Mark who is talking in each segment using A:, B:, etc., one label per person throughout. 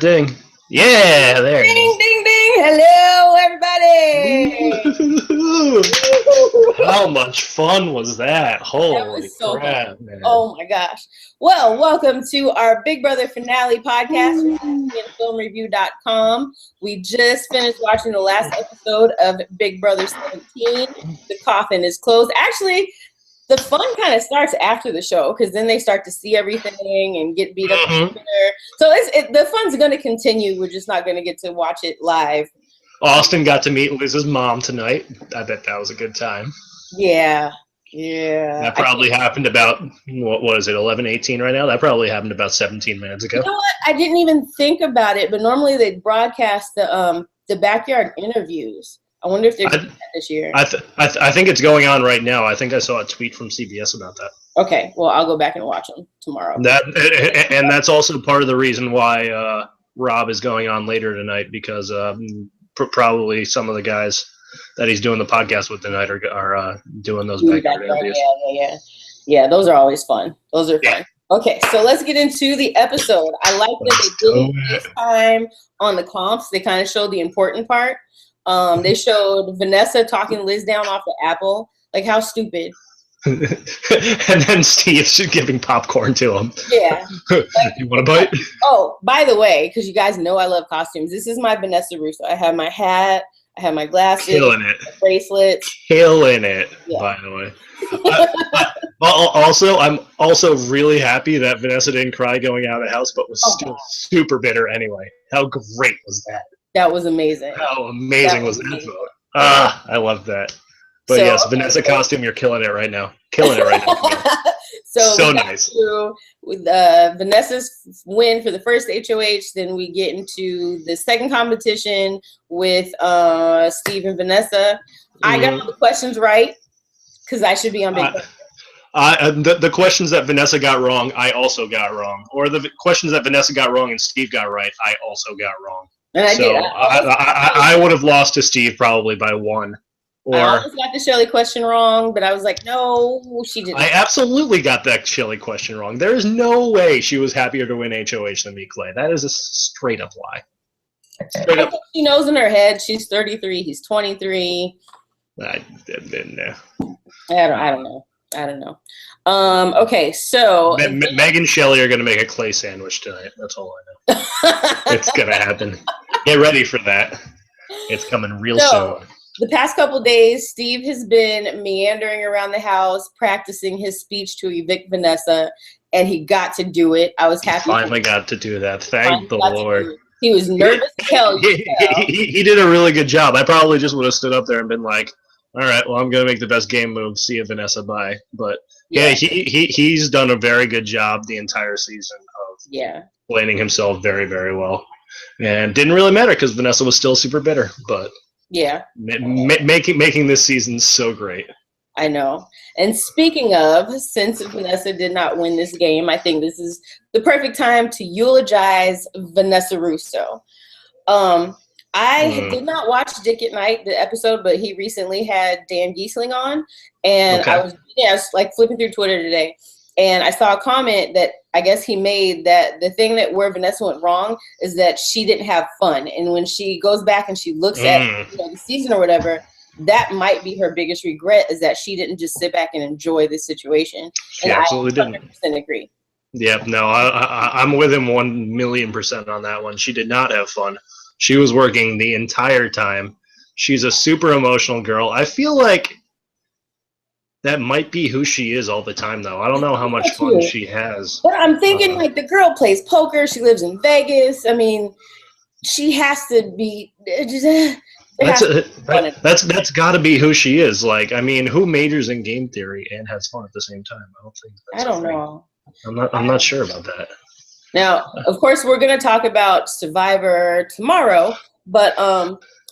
A: Ding. Yeah, there it
B: Ding,
A: is.
B: ding, ding. Hello, everybody.
A: How much fun was that?
B: That
A: Holy
B: was so fun.
A: crap, man.
B: Oh my gosh. Well, welcome to our Big Brother finale podcast from filmreview.com. We just finished watching the last episode of Big Brother 17. The coffin is closed. Actually, the fun kind of starts after the show because then they start to see everything and get beat up. So the fun's going to continue. We're just not going to get to watch it live.
A: Austin got to meet Liz's mom tonight. I bet that was a good time.
B: Yeah.
A: That probably happened about, what is it, 11:18 right now? That probably happened about 17 minutes ago.
B: You know what? I didn't even think about it, but normally they broadcast the backyard interviews. I wonder if they're doing that this year.
A: I think it's going on right now. I think I saw a tweet from CBS about that.
B: Okay, well, I'll go back and watch them tomorrow.
A: And that's also part of the reason why Rob is going on later tonight, because probably some of the guys that he's doing the podcast with tonight are doing those backyard interviews.
B: Yeah, those are always fun. Those are fun. Okay, so let's get into the episode. I like that they didn't waste time on the comps. They kind of showed the important part. They showed Vanessa talking Liz down off the apple. Like, how stupid.
A: And then Steve's giving popcorn to him.
B: Yeah. Like,
A: you want a bite?
B: Oh, by the way, because you guys know I love costumes, this is my Vanessa Russo. I have my hat, I have my glasses,
A: killing it,
B: bracelets,
A: killing it. Yeah. By the way, I'm also really happy that Vanessa didn't cry going out of the house, but was still super bitter anyway. How great was that?
B: That was amazing.
A: How amazing was that vote? I love that. But so, yes, Vanessa costume, you're killing it right now. Killing it right now. So nice.
B: With Vanessa's win for the first HOH, then we get into the second competition with Steve and Vanessa. I got all the questions right because I should be on Big Brother.
A: The questions that Vanessa got wrong, I also got wrong. Or the questions that Vanessa got wrong and Steve got right, I also got wrong.
B: And I did.
A: I would have lost to Steve probably by one. Or
B: I almost got the Shelley question wrong, but I was like, no, she didn't.
A: I absolutely got that Shelley question wrong. There is no way she was happier to win HOH than me, Clay. That is a straight up lie.
B: Straight up. She knows in her head she's 33, he's 23.
A: I don't
B: know. Okay, so
A: Meg and Shelley are going to make a Clay sandwich tonight. That's all I know. It's going to happen. Get ready for that. It's coming real soon.
B: The past couple days, Steve has been meandering around the house, practicing his speech to evict Vanessa, and he got to do it. I was happy.
A: He finally got to do that. Thank the Lord.
B: He was nervous as hell.
A: He did a really good job. I probably just would have stood up there and been like, all right, well, I'm going to make the best game move, see if Vanessa bye. But, he's done a very good job the entire season of explaining himself very, very well. And didn't really matter because Vanessa was still super bitter, but...
B: Yeah.
A: Making this season so great.
B: I know. And speaking of, since Vanessa did not win this game, I think this is the perfect time to eulogize Vanessa Russo. I did not watch Dick at Night, the episode, but he recently had Dan Giesling on. And I was like flipping through Twitter today. And I saw a comment that I guess he made that the thing that where Vanessa went wrong is that she didn't have fun. And when she goes back and she looks at the season or whatever, that might be her biggest regret is that she didn't just sit back and enjoy the situation.
A: She absolutely didn't.
B: I 100% agree.
A: Yep, no, I'm with him 1,000,000% on that one. She did not have fun. She was working the entire time. She's a super emotional girl. I feel like that might be who she is all the time, though. I don't know how much fun she has.
B: But I'm thinking, like, the girl plays poker. She lives in Vegas. I mean, she has to be.
A: That's got to be who she is. Like, I mean, who majors in game theory and has fun at the same time? I don't think.
B: I don't know.
A: I'm not sure about that.
B: Now, of course, we're going to talk about Survivor tomorrow, but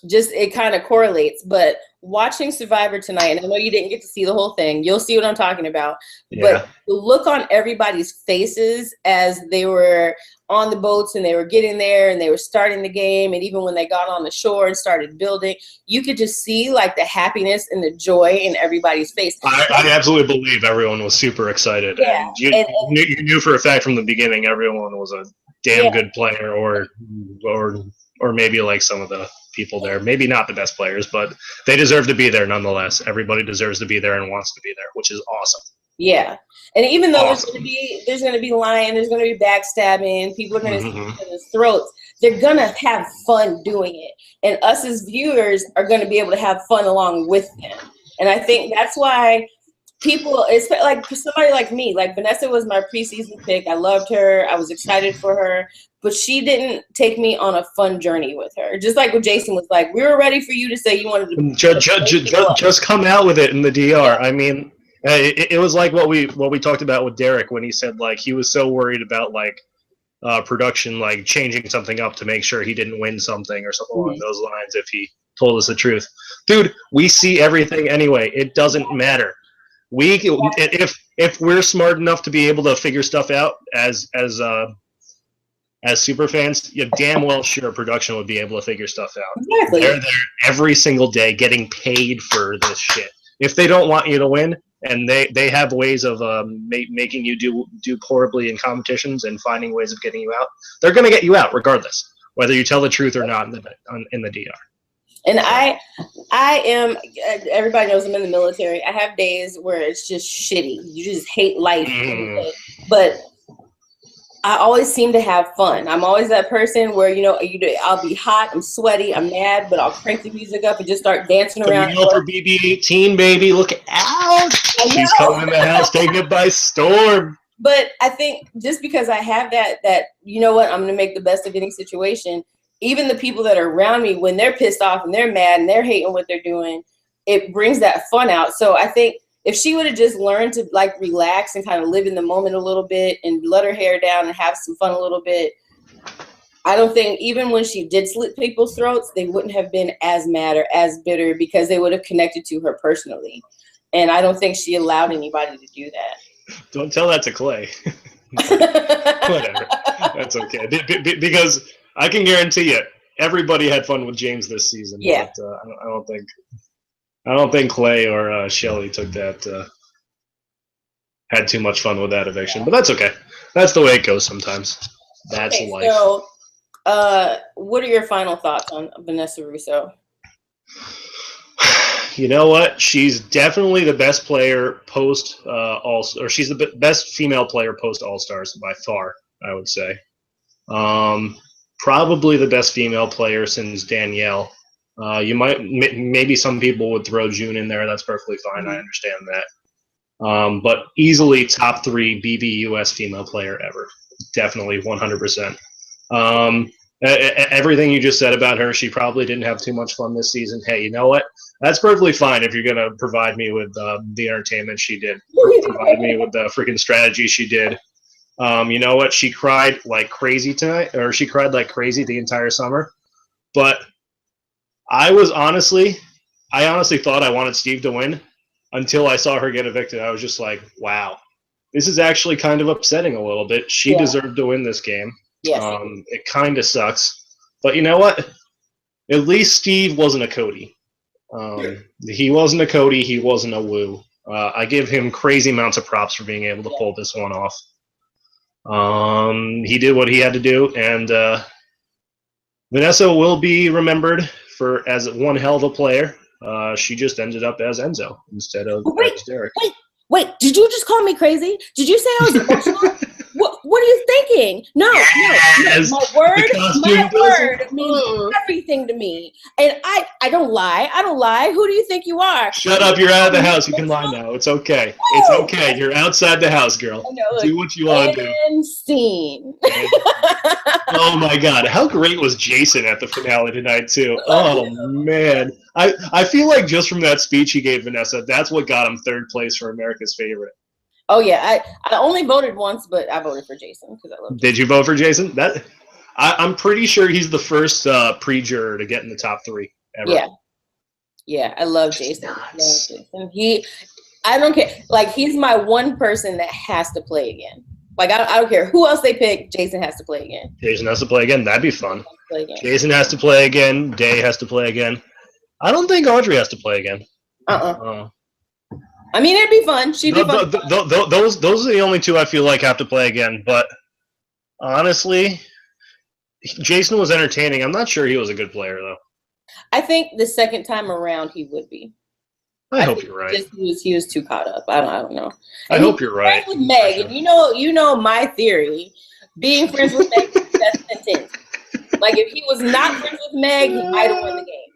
B: just it kind of correlates. But watching Survivor tonight, and I know you didn't get to see the whole thing. You'll see what I'm talking about.
A: Yeah.
B: But the look on everybody's faces as they were on the boats and they were getting there and they were starting the game, and even when they got on the shore and started building, you could just see like the happiness and the joy in everybody's face.
A: I absolutely believe everyone was super excited.
B: Yeah.
A: And you knew for a fact from the beginning everyone was a damn good player, or maybe like some of the people there. Maybe not the best players, but they deserve to be there nonetheless. Everybody deserves to be there and wants to be there, which is awesome.
B: Yeah. And even though
A: awesome.
B: there's gonna be lying, there's gonna be backstabbing, people are gonna see each other's throats, they're gonna have fun doing it. And us as viewers are gonna be able to have fun along with them. And I think that's why people, especially like somebody like me, like Vanessa was my preseason pick. I loved her. I was excited for her, but she didn't take me on a fun journey with her. Just like what Jason was like, we were ready for you to say you wanted to
A: just come out with it in the DR. Yeah. I mean, it was like what we talked about with Derek when he said like he was so worried about like production like changing something up to make sure he didn't win something or something along those lines if he told us the truth. Dude, we see everything anyway. It doesn't matter. If we're smart enough to be able to figure stuff out as super fans, you're damn well sure production would be able to figure stuff out.
B: Exactly.
A: They're there every single day getting paid for this shit. If they don't want you to win, and they have ways of making you do horribly in competitions and finding ways of getting you out, they're going to get you out regardless, whether you tell the truth or not in the DR.
B: And I am, everybody knows I'm in the military. I have days where it's just shitty. You just hate life. But I always seem to have fun. I'm always that person where, I'll be hot, I'm sweaty, I'm mad, but I'll crank the music up and just start dancing around.
A: For BB-18, baby, look out. She's coming in the house, taking it by storm.
B: But I think just because I have that, you know what, I'm going to make the best of any situation. Even the people that are around me, when they're pissed off and they're mad and they're hating what they're doing, it brings that fun out. So I think if she would have just learned to like relax and kind of live in the moment a little bit and let her hair down and have some fun a little bit, I don't think even when she did slit people's throats, they wouldn't have been as mad or as bitter because they would have connected to her personally. And I don't think she allowed anybody to do that.
A: Don't tell that to Clay. Whatever. That's okay. Because I can guarantee you, everybody had fun with James this season.
B: Yeah.
A: But, I don't think Clay or Shelly took that. Had too much fun with that eviction, but that's okay. That's the way it goes sometimes. That's life.
B: So, what are your final thoughts on Vanessa Russo?
A: You know what? She's definitely the best player post or she's the best female player post All-Stars by far, I would say. Probably the best female player since Danielle. Maybe some people would throw June in there. That's perfectly fine. I understand that. But easily top 3 BBUS female player ever. Definitely 100%. Everything you just said about her, she probably didn't have too much fun this season. Hey, you know what? That's perfectly fine if you're going to provide me with the entertainment she did. Provide me with the freaking strategy she did. You know what? She cried like crazy tonight, or she cried like crazy the entire summer. But I honestly thought I wanted Steve to win until I saw her get evicted. I was just like, wow, this is actually kind of upsetting a little bit. She deserved to win this game.
B: Yes.
A: It kind of sucks. But you know what? At least Steve wasn't a Cody. He wasn't a Cody. He wasn't a Woo. I give him crazy amounts of props for being able to pull this one off. He did what he had to do, and Vanessa will be remembered as one hell of a player. She just ended up as Enzo instead of Derek.
B: Wait, did you just call me crazy? Did you say I was emotional? What are you thinking? No,
A: yes,
B: my word means everything to me. And I don't lie. Who do you think you are?
A: Shut up, you're out of the house. You can lie now. It's okay. Woo! It's okay. You're outside the house, girl.
B: I know,
A: do what you want to do.
B: And scene.
A: Oh my God, how great was Jason at the finale tonight too? Oh man, I feel like just from that speech he gave Vanessa, that's what got him 3rd place for America's Favorite.
B: Oh yeah, I only voted once, but I voted for Jason because I love Jason.
A: Did you vote for Jason? I'm pretty sure he's the first pre-juror to get in the top 3 ever.
B: Yeah, I love Jason. I don't care. Like, he's my one person that has to play again. Like, I don't care who else they pick. Jason has to play again.
A: Jason has to play again. That'd be fun. Jason has to play again. Day has to play again. I don't think Audrey has to play again.
B: I mean, it'd be fun. She'd be fun.
A: Those are the only 2 I feel like have to play again. But honestly, Jason was entertaining. I'm not sure he was a good player though.
B: I think the second time around he would be.
A: I hope you're right.
B: He was too caught up. I don't know.
A: I hope you're right.
B: With Meg, sure. And you know my theory. Being friends with Meg is the best sentence. Like if he was not friends with Meg, he might have won the game.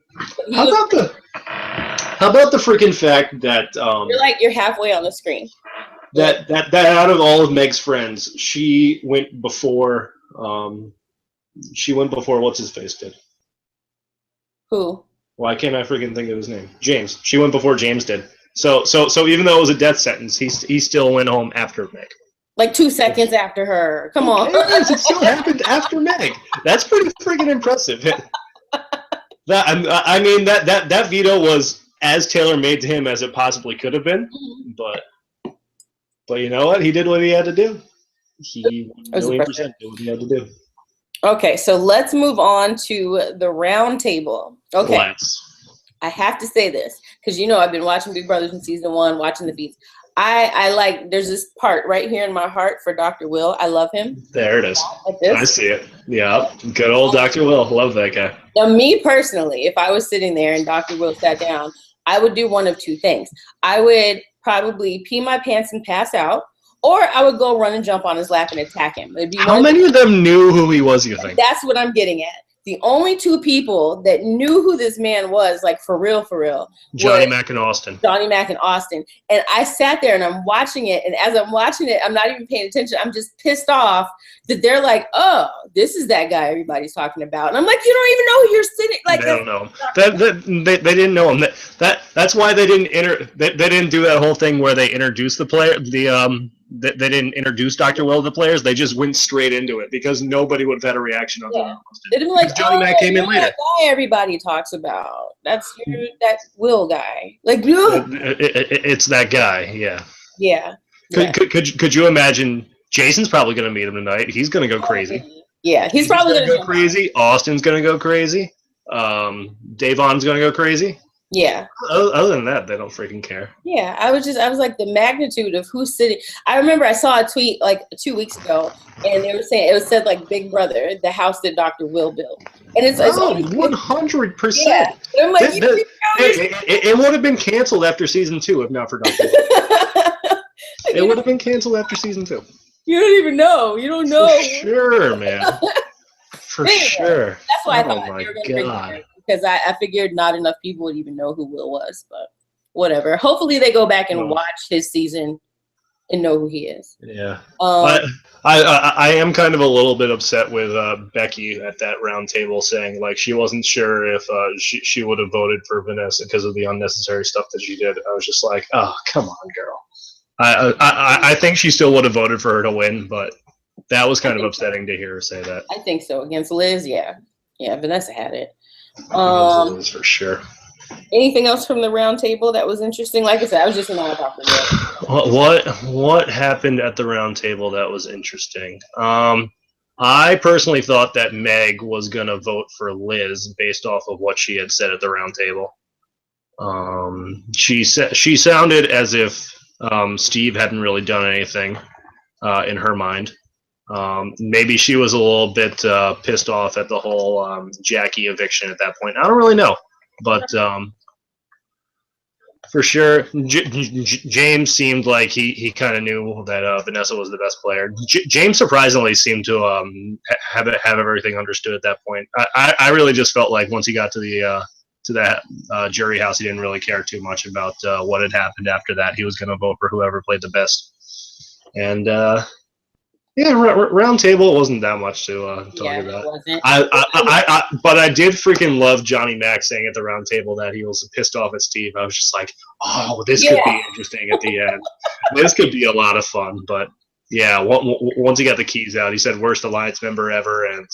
A: How about the freaking fact that
B: you're halfway on the screen.
A: That out of all of Meg's friends, she went before what's his face did.
B: Who?
A: Why can't I freaking think of his name? James. She went before James did. So even though it was a death sentence, he still went home after Meg. Like
B: 2 seconds after her. Come on.
A: It still happened after Meg. That's pretty freaking impressive. That veto was as tailor-made to him as it possibly could have been. But you know what? He did what he had to do. He 1,000,000% did what he had to do.
B: Okay, so let's move on to the round table. Okay. Let's. I have to say this because I've been watching Big Brother since season 1, watching the beats. There's this part right here in my heart for Dr. Will. I love him.
A: There it is. Like I see it. Yeah, good old Dr. Will. Love that guy.
B: Now, me personally, if I was sitting there and Dr. Will sat down, I would do one of two things. I would probably pee my pants and pass out, or I would go run and jump on his lap and attack him.
A: How many of them knew who he was, you think?
B: That's what I'm getting at. The only 2 people that knew who this man was, like for real,
A: Johnny Mac and Austin.
B: Johnny Mac and Austin. And I sat there and I'm watching it. And as I'm watching it, I'm not even paying attention. I'm just pissed off that they're like, oh, this is that guy everybody's talking about. And I'm like, you don't even know who you're sitting. Like,
A: they don't know him. They didn't know him. That's why they didn't they didn't do that whole thing where they introduced the player. They didn't introduce Dr. Will to the players. They just went straight into it because nobody would have had a reaction on that.
B: They'd been like, Johnny Mac came in later. That guy everybody talks about. That's that Will guy. Like,
A: it's that guy. Yeah.
B: Yeah.
A: Could you imagine? Jason's probably going to meet him tonight. He's going to go crazy.
B: Yeah, he's probably going to
A: go crazy. Austin's going to go crazy. Davon's going to go crazy.
B: Yeah.
A: Other than that, they don't freaking care.
B: Yeah, I was like the magnitude of who's sitting. I remember I saw a tweet like 2 weeks ago, and they were saying it said like Big Brother, the house that Dr. Will built, and it's
A: 100%.
B: Yeah, I'm like,
A: it would have been canceled after season 2 if not for Dr. Will. It would have been canceled after season 2.
B: You don't even know. You don't know.
A: For sure, man. For sure.
B: That's why I thought they were going to bring it. Because I figured not enough people would even know who Will was, but whatever. Hopefully they go back and watch his season and know who he is.
A: Yeah. I am kind of a little bit upset with Becky at that round table saying like she wasn't sure if she would have voted for Vanessa because of the unnecessary stuff that she did. I was just like, oh, come on, girl. I think she still would have voted for her to win, but that was kind of upsetting to hear her say that.
B: I think so. Against Liz, yeah. Yeah, Vanessa had it.
A: Liz for sure.
B: Anything else from the round table that was interesting? Like I said, I was just in awe about
A: what happened at the round table that was interesting? I personally thought that Meg was going to vote for Liz based off of what she had said at the round table. She sounded as if Steve hadn't really done anything in her mind. Maybe she was a little bit pissed off at the whole Jackie eviction at that point. I don't really know, but for sure, James seemed like he kind of knew that Vanessa was the best player. James surprisingly seemed to have everything understood at that point. I really just felt like once he got to that jury house, he didn't really care too much about what had happened after that. He was going to vote for whoever played the best. And yeah, round table, it wasn't that much to talk about.
B: It wasn't.
A: But I did freaking love Johnny Mac saying at the round table that he was pissed off at Steve. I was just like, oh, this could be interesting at the end. This could be a lot of fun. But yeah, once he got the keys out, he said worst alliance member ever and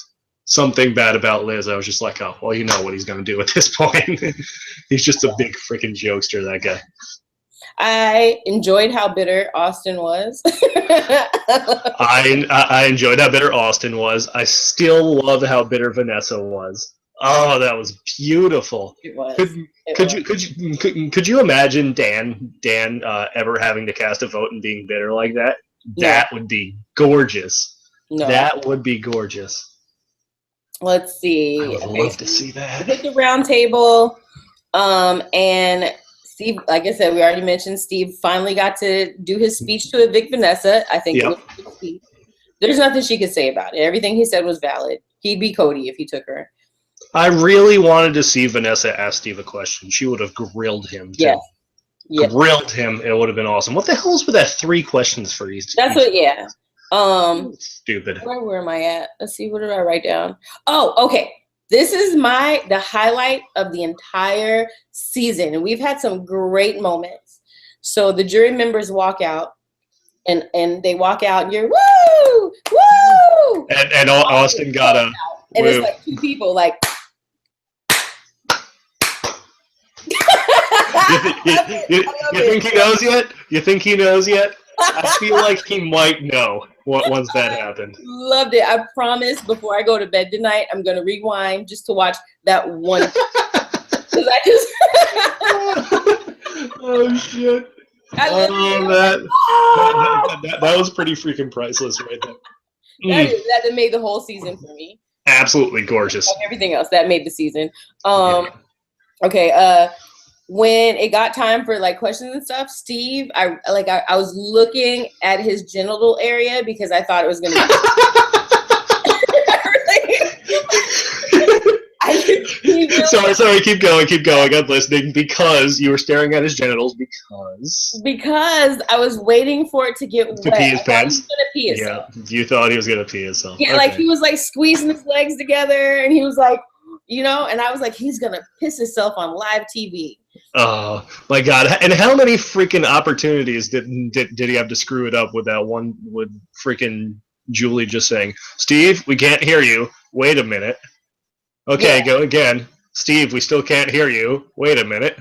A: something bad about Liz. I was just like, oh, well, you know what he's going to do at this point. He's just a big freaking jokester, that guy.
B: I enjoyed how bitter Austin was.
A: I enjoyed how bitter Austin was. I still love how bitter Vanessa was. Oh, that was beautiful.
B: It was.
A: Could you imagine Dan ever having to cast a vote and being bitter like that?
B: No.
A: That would be gorgeous.
B: No.
A: That would be gorgeous.
B: let's see.
A: I would love to see that.
B: Hit the round table. And Steve, like I said, we already mentioned Steve finally got to do his speech to evict Vanessa. I think it was a good speech. There's nothing she could say about it. Everything he said was valid. He'd be Cody if he took her.
A: I really wanted to see Vanessa ask Steve a question. She would have grilled him, too.
B: Yeah.
A: Grilled him. It would have been awesome. What the hell is with that 3 questions for each?
B: That's what, yeah.
A: Stupid.
B: Where am I at? Let's see, what did I write down? Oh, okay. This is the highlight of the entire season. And we've had some great moments. So the jury members walk out and they walk out and you're woo! Woo!
A: And Austin got a
B: and it's like 2 people like
A: you think he knows yet? You think he knows yet? I feel like he might know once that happened.
B: Loved it. I promise before I go to bed tonight, I'm going to rewind just to watch that one. Because I just...
A: oh, shit. That was pretty freaking priceless right there.
B: That made the whole season for me.
A: Absolutely gorgeous.
B: Like everything else, that made the season. Okay, when it got time for like questions and stuff, Steve, I was looking at his genital area because I thought it was gonna be
A: Sorry, keep going. I'm listening because you were staring at his genitals
B: because I was waiting for it to get wet.
A: To pee his pants?
B: He was gonna pee himself.
A: Yeah, you thought he was gonna pee himself.
B: Yeah, like he was like squeezing his legs together and he was like, and I was like, he's gonna piss himself on live TV.
A: Oh my God! And how many freaking opportunities did he have to screw it up with that one? With freaking Julie just saying, "Steve, we can't hear you. Wait a minute." Okay, Go again. Steve, we still can't hear you. Wait a minute.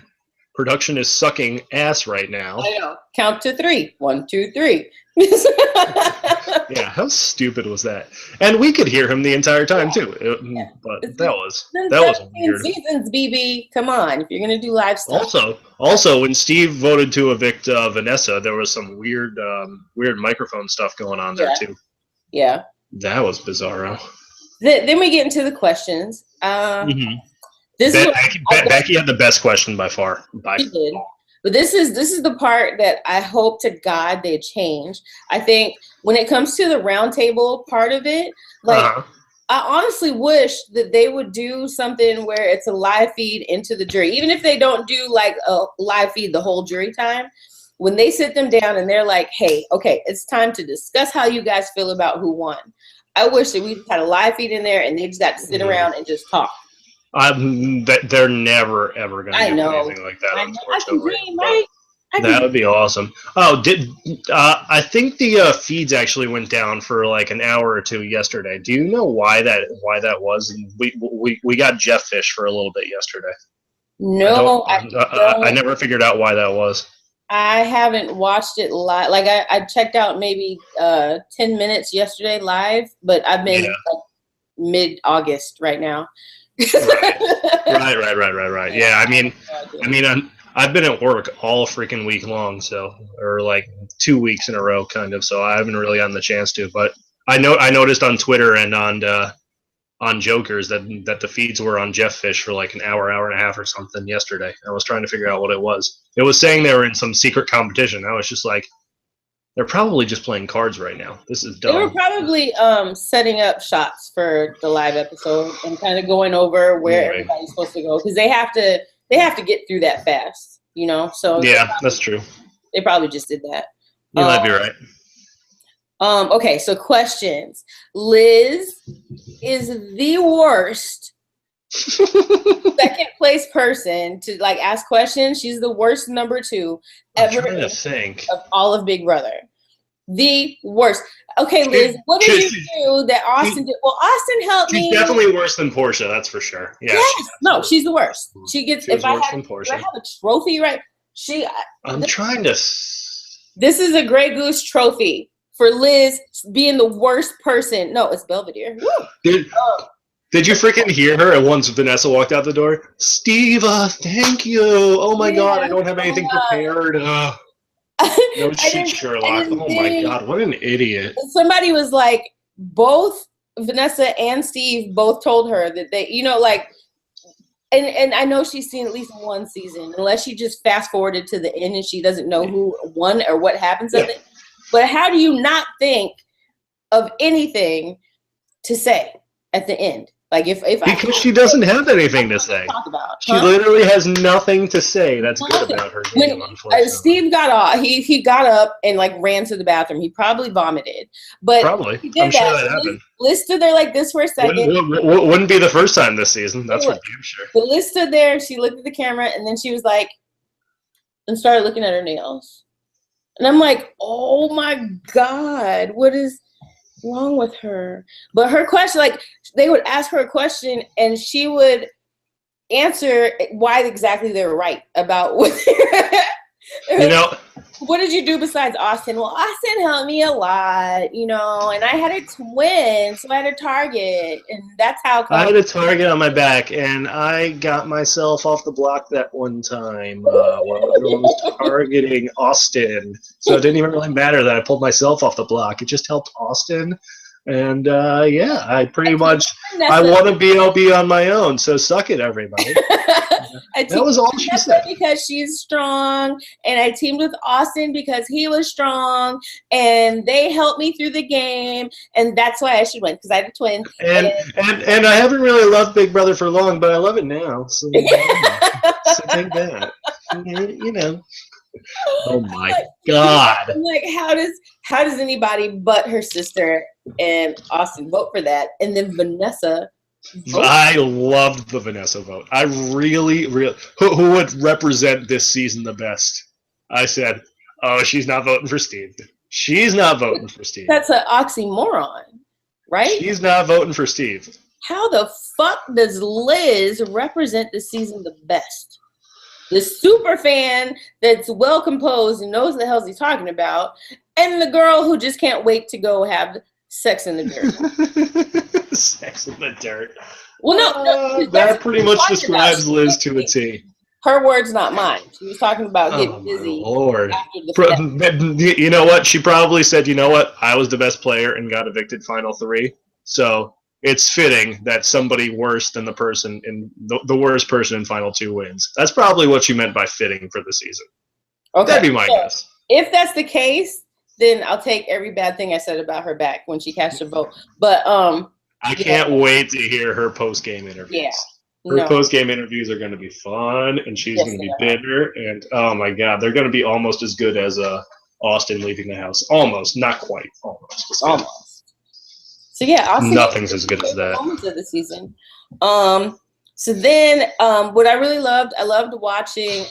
A: Production is sucking ass right now.
B: I know. Count to 3. 1, 2, 3.
A: Yeah, how stupid was that? And we could hear him the entire time too. But that was weird.
B: Seasons, BB. Come on, if you're gonna do live stuff.
A: Also, when Steve voted to evict Vanessa, there was some weird microphone stuff going on there too. Yeah, that was bizarro.
B: Then we get into the questions.
A: Becky had the best question by far.
B: She did. But this is the part that I hope to God they change. I think when it comes to the round table part of it, I honestly wish that they would do something where it's a live feed into the jury. Even if they don't do like a live feed the whole jury time, when they sit them down and they're like, hey, okay, it's time to discuss how you guys feel about who won. I wish that we had a live feed in there and they just got to sit around and just talk.
A: They're never ever going to do anything like that. Unfortunately, that would be awesome. Oh, I think the feeds actually went down for like an hour or 2 yesterday. Do you know why that was? We got Jeff Fish for a little bit yesterday.
B: No,
A: I never figured out why that was.
B: I haven't watched it live. Like I checked out maybe 10 minutes yesterday live, but I've been like mid-August right now.
A: Right. Yeah, I mean, I've been at work all freaking week long, or like 2 weeks in a row, kind of. So I haven't really gotten the chance to. But I noticed on Twitter and on Jokers that the feeds were on Jeff Fish for like an hour and a half or something yesterday. I was trying to figure out what it was. It was saying they were in some secret competition. I was just like, they're probably just playing cards right now. This is dumb.
B: They were probably setting up shots for the live episode and kind of going over where everybody's supposed to go because they have to get through that fast, So
A: yeah, that's true.
B: They probably just did that.
A: You might be right.
B: Okay, so questions. Liz is the worst second place person to like ask questions. She's the worst number 2 ever of all of Big Brother. The worst. Okay, Liz, what did you do that Austin did? Well, Austin helped me.
A: She's definitely worse than Portia, that's for sure. Yeah.
B: Yes. She's the worst. She gets. If I have a trophy, right?
A: I'm trying to.
B: This is a Grey Goose trophy for Liz being the worst person. No, it's Belvedere.
A: Did you freaking hear her? And once Vanessa walked out the door, Steva, thank you. Oh my God, I don't have anything prepared. No shit, Sherlock. Oh my God, what an idiot.
B: Somebody was like, both Vanessa and Steve both told her that they, you know, like, and I know she's seen at least one season, unless she just fast forwarded to the end and she doesn't know who won or what happens at the end. But how do you not think of anything to say at the end? Like
A: because she doesn't have anything to say.
B: Talk about,
A: she literally has nothing to say. That's good about her game, unfortunately.
B: Steve got off. He got up and like ran to the bathroom. He probably vomited, but
A: probably.
B: I'm sure that happened. Liz stood there like this for a second.
A: Wouldn't be the first time this season. That's for damn sure.
B: But Liz stood there and she looked at the camera and then she was like, and started looking at her nails. And I'm like, oh my God, what is wrong with her? But her question, like, they would ask her a question and she would answer why exactly they were right about what
A: you know,
B: what did you do besides Austin? Well, Austin helped me a lot, you know, and I had a twin, so I had a target, and that's how
A: I had a target on my back, and I got myself off the block that one time while everyone was targeting Austin. So it didn't even really matter that I pulled myself off the block. It just helped Austin. And yeah, I pretty much, I want to be on my own. So suck it, everybody. That was all she said.
B: Because she's strong, and I teamed with Austin because he was strong, and they helped me through the game, and that's why I should win because I had a twin.
A: And I haven't really loved Big Brother for long, but I love it now. So, so take that. You know. Oh my God!
B: I'm like, how does anybody but her sister and Austin vote for that? And then Vanessa.
A: I loved the Vanessa vote. I really who would represent this season the best? I said, oh, she's not voting for Steve. She's not voting for Steve.
B: That's an oxymoron, right?
A: She's not voting for Steve.
B: How the fuck does Liz represent this season the best? The super fan that's well composed and knows the hell he's talking about, and the girl who just can't wait to go have sex in the dirt.
A: Sex in the dirt.
B: Well, no,
A: that pretty much describes Liz to a T.
B: Her words, not mine. She was talking about getting busy.
A: Lord. You know what? She probably said, you know what? I was the best player and got evicted final 3. So it's fitting that somebody worse than the person in the worst person in final 2 wins. That's probably what she meant by fitting for the season. Okay, that'd be my guess.
B: If that's the case, then I'll take every bad thing I said about her back when she cast her vote. But
A: I can't wait to hear her post game interviews. Yeah, her post game interviews are going to be fun, and she's going to be bitter. And oh my God, they're going to be almost as good as Austin leaving the house. Almost, not quite. Almost.
B: So yeah, Austin,
A: nothing's as good as that.
B: Moments of the season. So then, what I really loved, I loved watching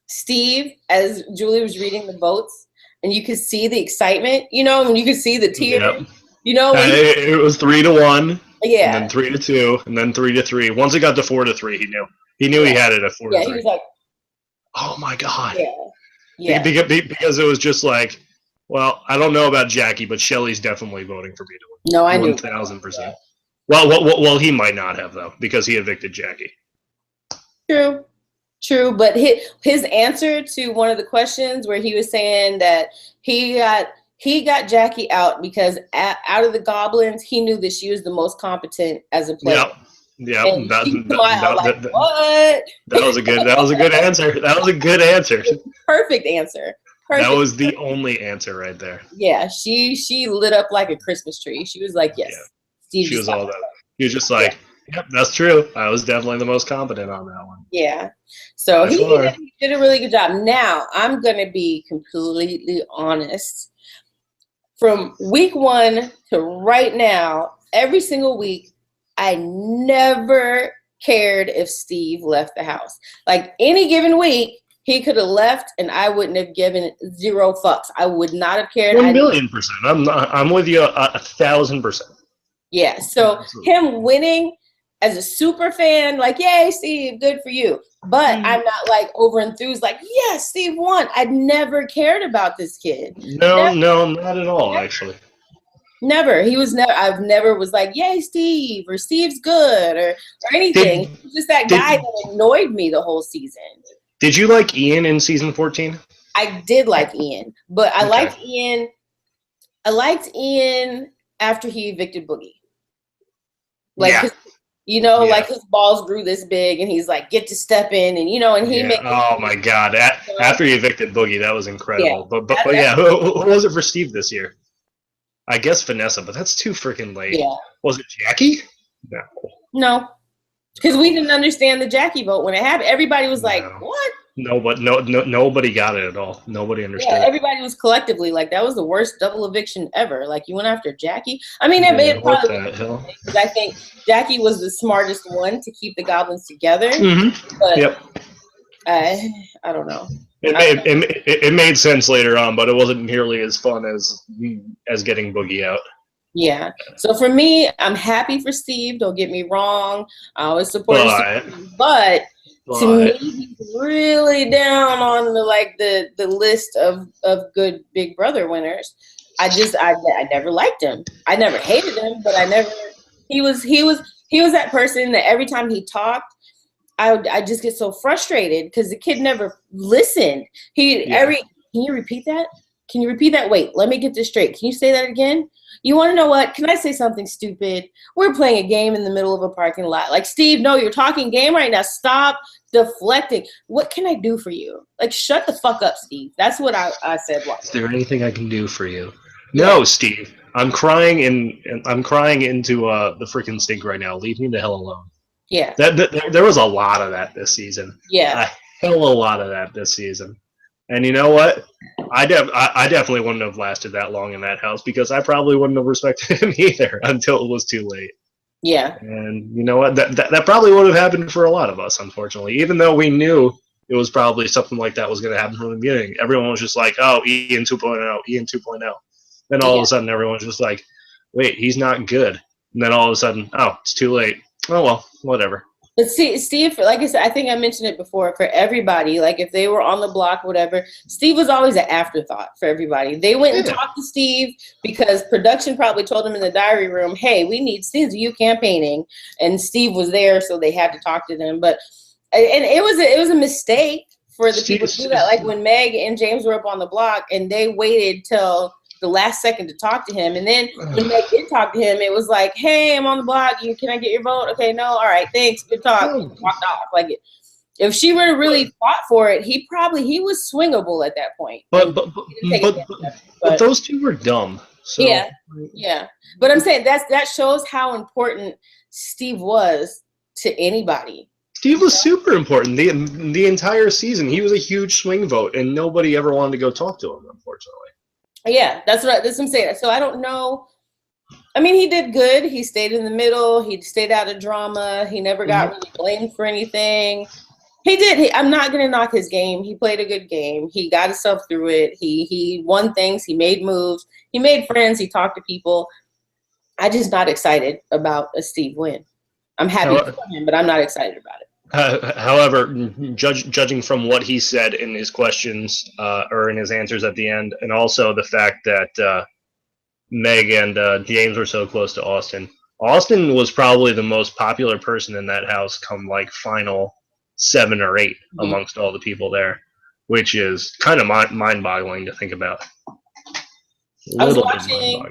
B: Steve as Julie was reading the votes, and you could see the excitement. You know, when you could see the tears. Yep. You know,
A: it was 3-1.
B: Yeah.
A: And then 3-2, and then 3-3. Once it got to 4-3, he knew. He knew he had it at 4-3.
B: Yeah, he was like,
A: "Oh my God!"
B: Yeah.
A: Because it was just like, well, I don't know about Jackie, but Shelly's definitely voting for me to win.
B: No, I knew
A: 1,000%. Well, he might not have though because he evicted Jackie.
B: True, but his answer to one of the questions where he was saying that he got Jackie out because out of the goblins, he knew that she was the most competent as a player.
A: Yeah.
B: What?
A: That was a good answer. That was a good answer.
B: Perfect answer.
A: That was the only answer right there.
B: Yeah, she lit up like a Christmas tree. She was like, yes.
A: Yeah. She was all that. He was just like, yep, that's true. I was definitely the most competent on that one.
B: Yeah. So he did a really good job. Now, I'm going to be completely honest. From week 1 to right now, every single week, I never cared if Steve left the house. Like any given week, he could have left, and I wouldn't have given 0 fucks. I would not have cared.
A: 1,000,000%. I'm with you 1,000%.
B: Yeah. So him winning as a super fan, like, yay, Steve, good for you. But I'm not like over enthused, like, yes, Steve won. I'd never cared about this kid.
A: No, not at all, actually.
B: Never. He was never. I've never was like, yay, Steve, or Steve's good, or anything. He was just that guy that annoyed me the whole season.
A: Did you like Ian in season 14?
B: I did like Ian, but I liked Ian. I liked Ian after he evicted Boogie. Like,
A: Yeah.
B: like his balls grew this big, and he's like, get to step in, and and he made.
A: Oh my God! After he evicted Boogie, that was incredible.
B: Yeah,
A: But yeah, who was it for Steve this year? I guess Vanessa, but that's too freaking late.
B: Yeah.
A: Was it Jackie?
B: No, because we didn't understand the Jackie vote when it happened. Everybody was like, "What?"
A: No, but nobody got it at all. Nobody understood.
B: Yeah, everybody was collectively like, that was the worst double eviction ever. Like, you went after Jackie. I mean, it probably because I think Jackie was the smartest one to keep the goblins together.
A: Mm-hmm.
B: But
A: yep.
B: I don't know.
A: It made sense later on, but it wasn't nearly as fun as getting Boogie out.
B: Yeah. So for me, I'm happy for Steve. Don't get me wrong. I always support Steve, but to me, he's really down on the list of good Big Brother winners. I never liked him. I never hated him, but he was that person that every time he talked, I just get so frustrated because the kid never listened. Can you repeat that? Can you repeat that? Wait, let me get this straight. Can you say that again? You want to know what? Can I say something stupid? We're playing a game in the middle of a parking lot. Like, Steve, no, you're talking game right now. Stop deflecting. What can I do for you? Like, shut the fuck up, Steve. That's what I said.
A: Is there anything I can do for you? No, Steve. I'm crying into the freaking sink right now. Leave me the hell alone.
B: Yeah.
A: There was a lot of that this season.
B: Yeah.
A: A hell of a lot of that this season. And you know what? I definitely wouldn't have lasted that long in that house because I probably wouldn't have respected him either until it was too late.
B: Yeah.
A: And you know what? That probably would have happened for a lot of us, unfortunately. Even though we knew it was probably something like that was going to happen from the beginning. Everyone was just like, oh, Ian 2.0, Ian 2.0. Then all of a sudden everyone's just like, wait, he's not good. And then all of a sudden, oh, it's too late. Oh, well, whatever.
B: But see, Steve, like I said, I think I mentioned it before, for everybody, like if they were on the block, whatever, Steve was always an afterthought for everybody. They went and talked to Steve because production probably told him in the diary room, hey, we need scenes of you campaigning. And Steve was there, so they had to talk to them. But and it was a mistake for the people to do that. Like when Meg and James were up on the block and they waited till the last second to talk to him. And then when Meg did talk to him, it was like, hey, I'm on the block. Can I get your vote? Okay, no. All right, thanks. Good talk. Walked off. Like, if she would have really fought for it, he was swingable at that point.
A: But those two were dumb. So.
B: Yeah. But I'm saying that shows how important Steve was to anybody.
A: Steve was super important. The entire season, he was a huge swing vote, and nobody ever wanted to go talk to him, unfortunately.
B: Yeah, that's what I'm saying. So I don't know. I mean, he did good. He stayed in the middle. He stayed out of drama. He never got really blamed for anything. He did. I'm not going to knock his game. He played a good game. He got himself through it. He won things. He made moves. He made friends. He talked to people. I'm just not excited about a Steve win. I'm happy for him, but I'm not excited about it.
A: However, judging from what he said in his questions or in his answers at the end, and also the fact that Meg and James were so close to Austin, Austin was probably the most popular person in that house come like final 7 or 8 amongst all the people there, which is kind of mind-boggling to think about.
B: I was watching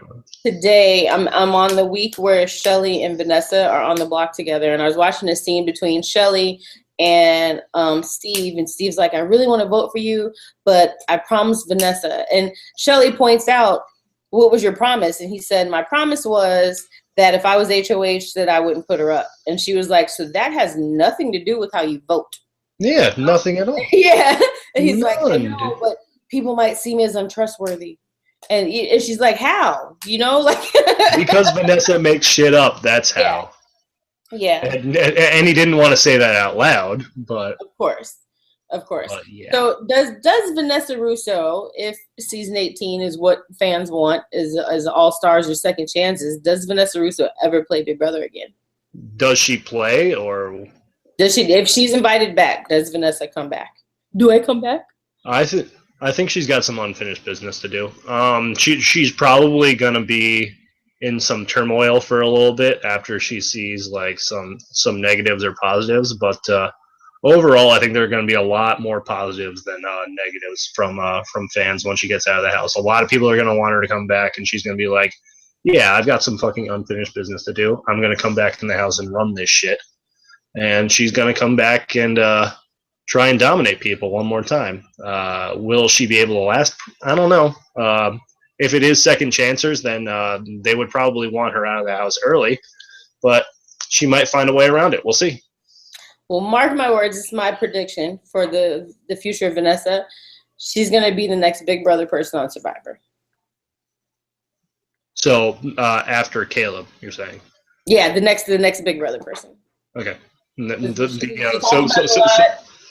B: today. I'm on the week where Shelly and Vanessa are on the block together, and I was watching a scene between Shelly and Steve, and Steve's like, I really want to vote for you, but I promised Vanessa. And Shelly points out, what was your promise? And he said, my promise was that if I was HOH, that I wouldn't put her up. And she was like, so that has nothing to do with how you vote.
A: Yeah, nothing at all.
B: Yeah. And he's like, I know, but people might see me as untrustworthy. And she's like, how? Like
A: because Vanessa makes shit up. That's how.
B: Yeah.
A: And he didn't want to say that out loud, but
B: of course.
A: Yeah.
B: So does Vanessa Russo, if season 18 is what fans want, is all stars or second chances, does Vanessa Russo ever play Big Brother again? Does she play, or does she? If she's invited back, does Vanessa come back? Do I come back? I think she's got some unfinished business to do. She's probably gonna be in some turmoil for a little bit after she sees like some negatives or positives. But overall, I think there are going to be a lot more positives than negatives from fans when she gets out of the house. A lot of people are going to want her to come back, and she's going to be like,
A: yeah, I've got some fucking unfinished business to do. I'm going to come back in the house and run this shit. And she's going to come back and try and dominate people one more time. Will she be able to last? I don't know. If it is second chancers, then they would probably want her out of the house early. But she might find a way around it. We'll see.
B: Well, mark my words, it's my prediction for the future of Vanessa. She's going to be the next Big Brother person on Survivor.
A: So after Caleb, you're saying?
B: Yeah, the next Big Brother person.
A: Okay.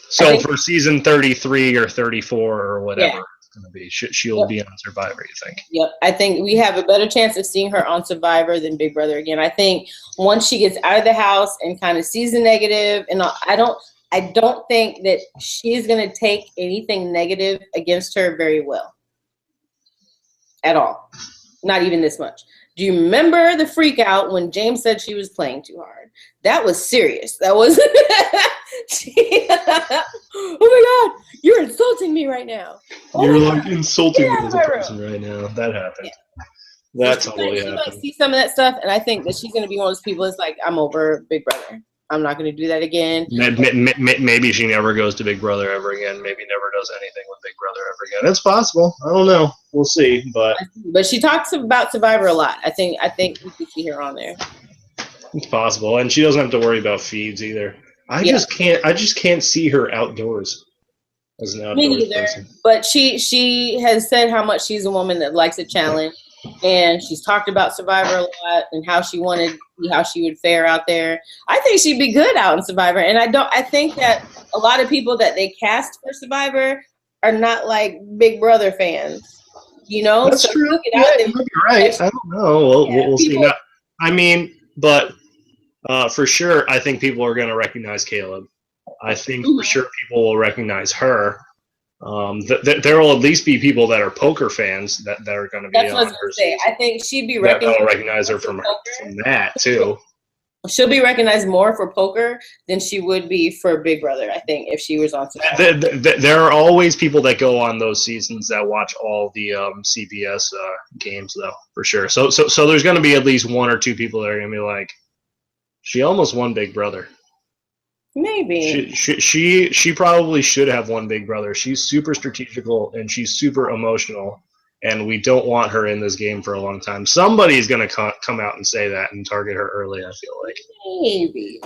A: So for season 33 or 34 or whatever it's going to be, she'll be on Survivor, you think?
B: Yep. I think we have a better chance of seeing her on Survivor than Big Brother again. I think once she gets out of the house and kind of sees the negative, and I don't think that she's going to take anything negative against her very well. At all. Not even this much. Do you remember the freak out when James said she was playing too hard? That was serious. That was oh my God, you're insulting me right now.
A: You're like insulting me as a person right now. That happened. Yeah. That's totally happened.
B: She might see some of that stuff, and I think that she's going to be one of those people that's like, I'm over Big Brother. I'm not going to do that again.
A: Maybe she never goes to Big Brother ever again. Maybe never does anything with Big Brother ever again. It's possible. I don't know. We'll see. But
B: she talks about Survivor a lot. I think we could see her on there.
A: It's possible, and she doesn't have to worry about feeds either. I just can't see her outdoors as an outdoors person.
B: But she has said how much she's a woman that likes a challenge. And she's talked about Survivor a lot and how she wanted to see how she would fare out there. I think she'd be good out in Survivor. And I think that a lot of people that they cast for Survivor are not like Big Brother fans. You know?
A: That's true. You're right. I don't know. We'll see. Now, I mean, but for sure, I think people are going to recognize Caleb. I think for sure people will recognize her. There will at least be people that are poker fans that are going to be.
B: That's what I was going to say. I think she'd be recognized.
A: I'll recognize her from that too.
B: She'll be recognized more for poker than she would be for Big Brother. I think if she was on Survivor.
A: There are always people that go on those seasons that watch all the CBS games, though, for sure. So there's going to be at least one or two people that are going to be like, she almost won Big Brother.
B: Maybe
A: she probably should have won Big Brother. She's super strategical and she's super emotional, and we don't want her in this game for a long time. Somebody's going to come out and say that and target her early. I feel like maybe,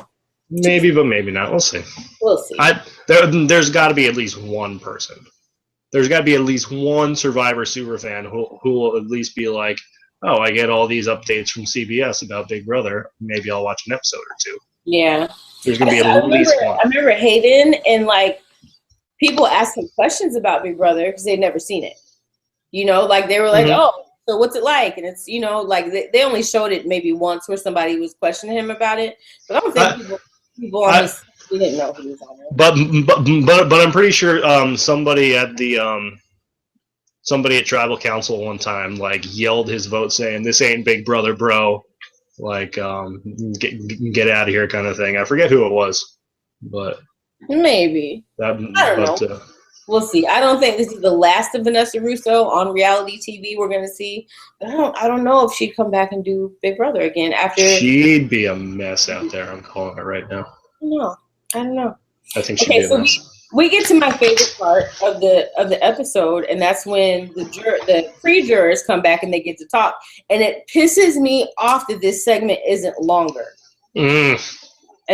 A: but maybe not. We'll see.
B: We'll see.
A: There's got to be at least one person. There's got to be at least one Survivor superfan who will at least be like, oh, I get all these updates from CBS about Big Brother. Maybe I'll watch an episode or two.
B: Yeah.
A: There's going to be at least one.
B: I remember Hayden and like people asked him questions about Big Brother because they'd never seen it. You know, like they were like, oh, so what's it like? And it's, you know, like they only showed it maybe once where somebody was questioning him about it. But I don't think people on this, we didn't know who was on it.
A: But I'm pretty sure somebody at Tribal Council one time like yelled his vote saying, "This ain't Big Brother, bro." Like, get out of here kind of thing. I forget who it was, but
B: maybe. I don't know. We'll see. I don't think this is the last of Vanessa Russo on reality TV we're going to see. But I don't know if she'd come back and do Big Brother again after.
A: She'd be a mess out there. I'm calling it right now.
B: I don't know.
A: I think she'd be a mess.
B: We get to my favorite part of the episode, and that's when the pre-jurors come back and they get to talk. And it pisses me off that this segment isn't longer. And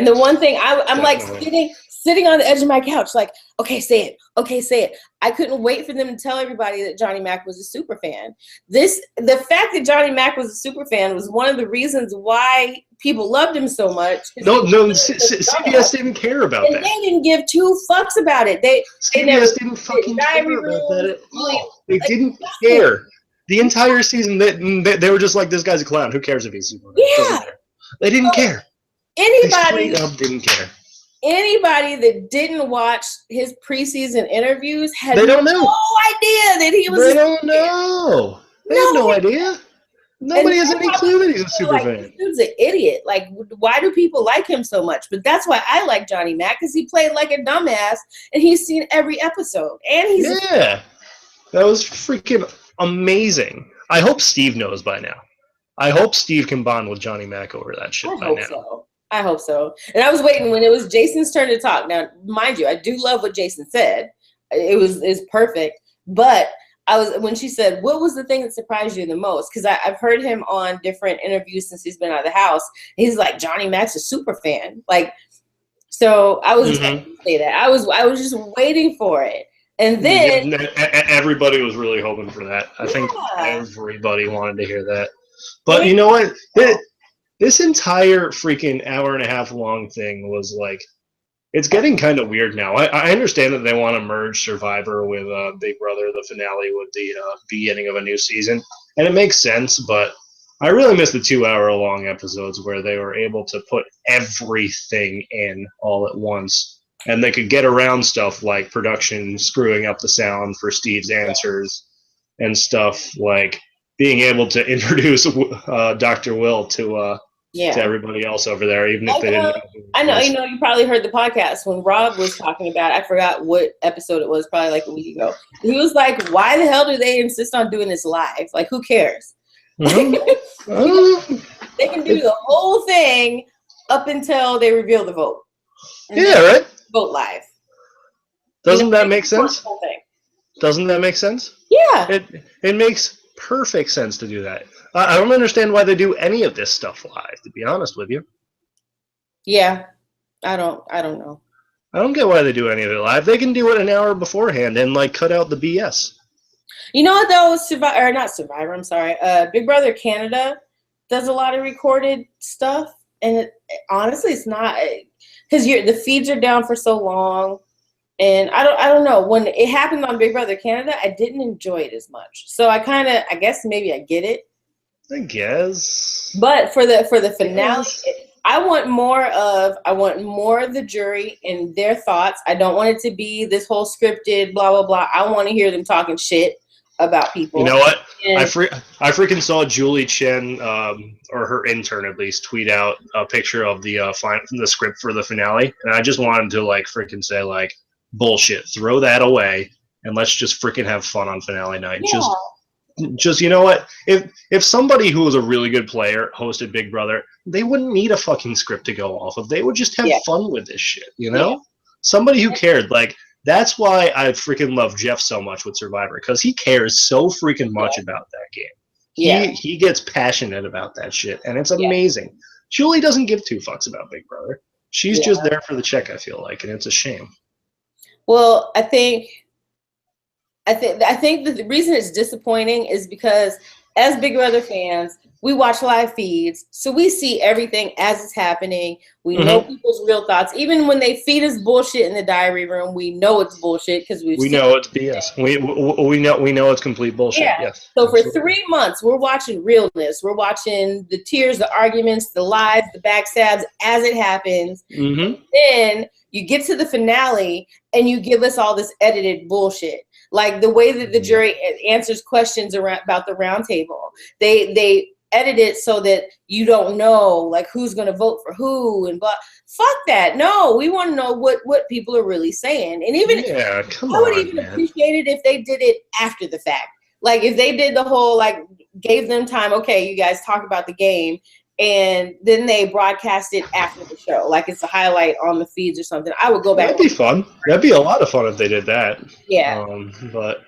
B: the one thing I'm like sitting on the edge of my couch, like, okay, say it. Okay, say it. I couldn't wait for them to tell everybody that Johnny Mac was a super fan. The fact that Johnny Mac was a super fan was one of the reasons why people loved him so much.
A: No, CBS didn't care about that.
B: They didn't give two fucks about it.
A: CBS didn't fucking care about that at all. They didn't care. The entire season, they were just like, this guy's a clown. Who cares if he's super fan?
B: Yeah.
A: They didn't care.
B: Anybody
A: they straight up didn't care.
B: Anybody that didn't watch his preseason interviews had no idea that he was.
A: They don't know. They have no idea. Nobody has any clue that he's a super fan.
B: This dude's an idiot. Like, why do people like him so much? But that's why I like Johnny Mac, because he played like a dumbass, and he's seen every episode. And he's
A: that was freaking amazing. I hope Steve knows by now. I hope Steve can bond with Johnny Mac over that shit by now.
B: So. I hope so. And I was waiting when it was Jason's turn to talk. Now, mind you, I do love what Jason said. It's perfect. But when she said, what was the thing that surprised you the most? Because I've heard him on different interviews since he's been out of the house. He's like, Johnny Mac's a super fan. Like, so I was expecting to say that. I was just waiting for it. And then
A: everybody was really hoping for that. I think everybody wanted to hear that. But you know what? This entire freaking hour and a half long thing was like, it's getting kind of weird now. I understand that they want to merge Survivor with Big Brother, the finale, with the beginning of a new season. And it makes sense, but I really miss the 2-hour-long episodes where they were able to put everything in all at once. And they could get around stuff like production screwing up the sound for Steve's answers and stuff like being able to introduce Dr. Will to everybody else over there, even if they didn't know.
B: I know, you probably heard the podcast when Rob was talking about, I forgot what episode it was, probably like a week ago. He was like, why the hell do they insist on doing this live? Like, who cares?
A: Mm-hmm.
B: They can do the whole thing up until they reveal the vote.
A: Yeah, right?
B: Vote live.
A: Doesn't that make sense? Doesn't that make sense?
B: Yeah.
A: It makes perfect sense to do that. I don't understand why they do any of this stuff live, to be honest with you.
B: Yeah. I don't know.
A: I don't get why they do any of it live. They can do it an hour beforehand and like cut out the BS.
B: You know what though? Big Brother Canada does a lot of recorded stuff, and honestly, it's not because the feeds are down for so long. And I don't know, when it happened on Big Brother Canada, I didn't enjoy it as much. So I guess maybe I get it.
A: I guess.
B: But for the finale, I want more of the jury and their thoughts. I don't want it to be this whole scripted blah blah blah. I want to hear them talking shit about people.
A: You know what? I freaking saw Julie Chen, or her intern at least, tweet out a picture of the script for the finale, and I just wanted to like freaking say like, bullshit, throw that away and let's just freaking have fun on finale night.
B: Yeah.
A: Just you know what, if somebody who was a really good player hosted Big Brother, they wouldn't need a fucking script to go off of. They would just have fun with this shit, you know? Somebody who cared. Like, that's why I freaking love Jeff so much with Survivor, because he cares so freaking much about that game. He gets passionate about that shit, and it's amazing. Julie doesn't give two fucks about Big Brother. She's just there for the check, I feel like, and it's a shame.
B: Well, I think that the reason it's disappointing is because as Big Brother fans, we watch live feeds, so we see everything as it's happening. We know people's real thoughts. Even when they feed us bullshit in the diary room, we know it's bullshit because we
A: know it's BS. We know it's complete bullshit. Yeah. Yes.
B: So for 3 months, we're watching realness. We're watching the tears, the arguments, the lies, the backstabs as it happens. Then you get to the finale and you give us all this edited bullshit. Like the way that the jury answers questions about the round table. They edit it so that you don't know like who's going to vote for who and blah. Fuck that. No, we want to know what people are really saying. And even I would even appreciate it if they did it after the fact. Like if they did the whole, like gave them time, okay, you guys talk about the game, and then they broadcast it after the show. Like it's a highlight on the feeds or something. I would go back.
A: That'd be fun. That'd be a lot of fun if they did that.
B: Yeah.
A: But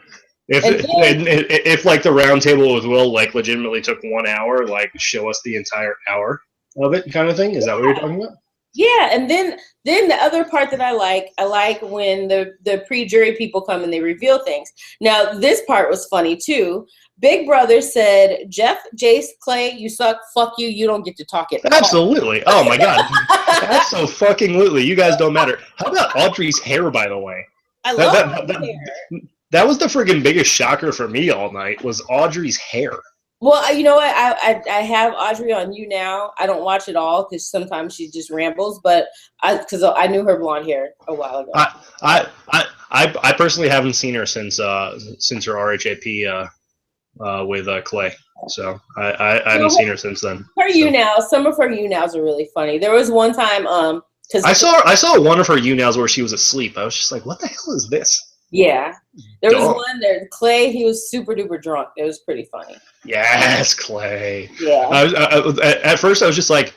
A: if like the round table with Will like legitimately took 1 hour, like show us the entire hour of it kind of thing. Is that what you're talking about?
B: Yeah, and then the other part that I like when the pre-jury people come and they reveal things. Now, this part was funny too. Big Brother said, Jeff, Jace, Clay, you suck, fuck you, you don't get to talk it.
A: Absolutely. Oh my God. That's so fucking lutely. You guys don't matter. How about Audrey's hair, by the way?
B: I love that hair.
A: That was the friggin' biggest shocker for me all night, was Audrey's hair.
B: Well, you know what? I have Audrey on You Now. I don't watch it all because sometimes she just rambles, but because I knew her blonde hair a while ago.
A: I personally haven't seen her since her RHAP with Clay, so I haven't seen her since then.
B: Her You Now, some of her You Nows are really funny. There was one time because
A: I saw one of her You Nows where she was asleep. I was just like, what the hell is this?
B: Yeah. There was one there, Clay, he was super duper drunk. It was pretty funny.
A: Yes, Clay.
B: Yeah.
A: At first, I was just like,